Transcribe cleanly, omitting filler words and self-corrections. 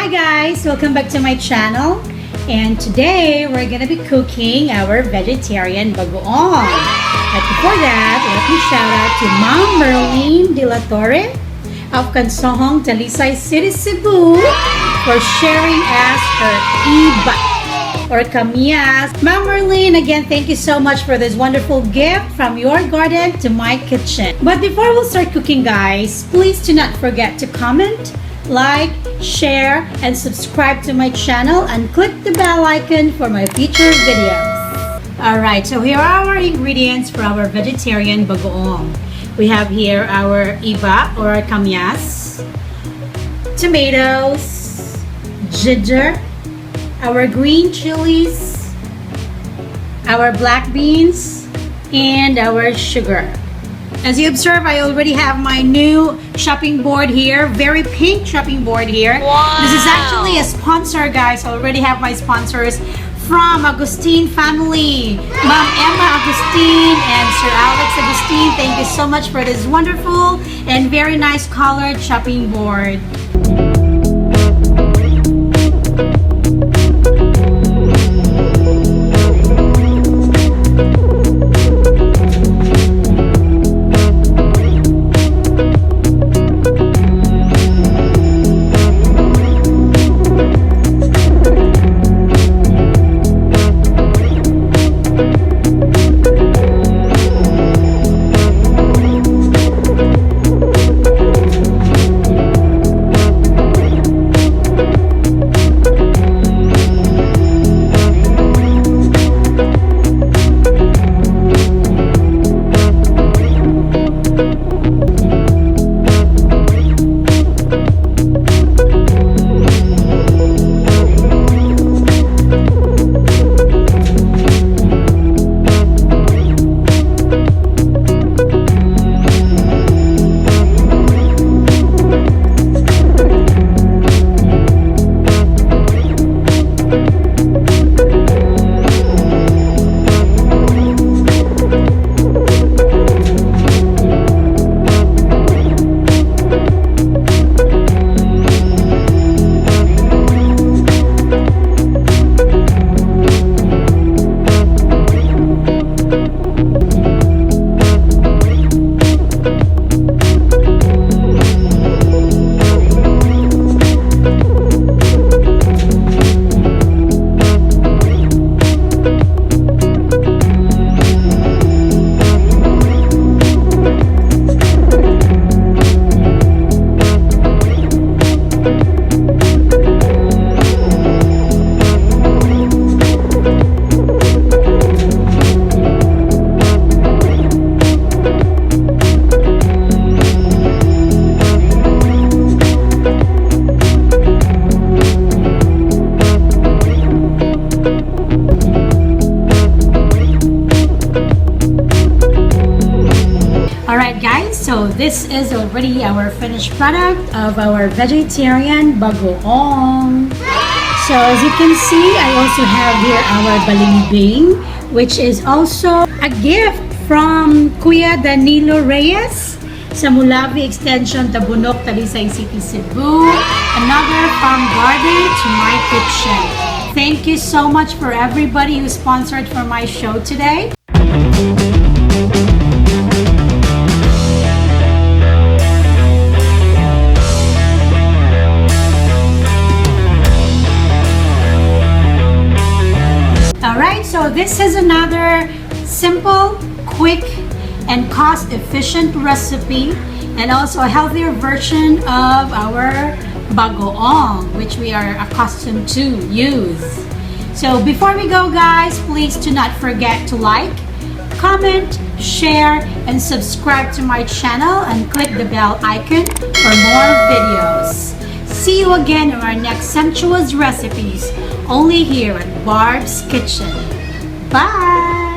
guys! Welcome back to my channel. And today we're gonna be cooking our vegetarian bagoong. But before that, let me shout out to Ma'am Merlene De La Torre of Cansohong, Talisay City, Cebu for sharing us her iba or kamias. Ma'am Merlene, again, thank you so much for this wonderful gift from your garden to my kitchen. But before we start cooking, guys, please do not forget to comment, like, share, and subscribe to my channel and click the bell icon for my future videos. Alright, so here are our ingredients for our vegetarian bagoong. We have here our iba or our kamias, tomatoes, ginger, our green chilies, our black beans, and our sugar. As you observe, I already have my new shopping board here. Very pink shopping board here. Wow. This is actually a sponsor, guys. I already have my sponsors from Agustin family. Ma'am Emma Agustin and Sir Alex Agustin. Thank you so much for this wonderful and very nice colored shopping board. Alright guys, so this is already our finished product of our vegetarian bagoong. So as you can see, I also have here our balimbing, which is also a gift from Kuya Danilo Reyes sa Mulavi Extension, Tabunok, Talisay City, Cebu. Another from garden to my kitchen. Thank you so much for everybody who sponsored for my show today. Alright, so this is another simple, quick, and cost-efficient recipe and also a healthier version of our bagoong, which we are accustomed to use. So before we go, guys, please do not forget to like, comment, share, and subscribe to my channel and click the bell icon for more videos. See you again in our next sumptuous recipes, only here at Barbz Kitchen. Bye!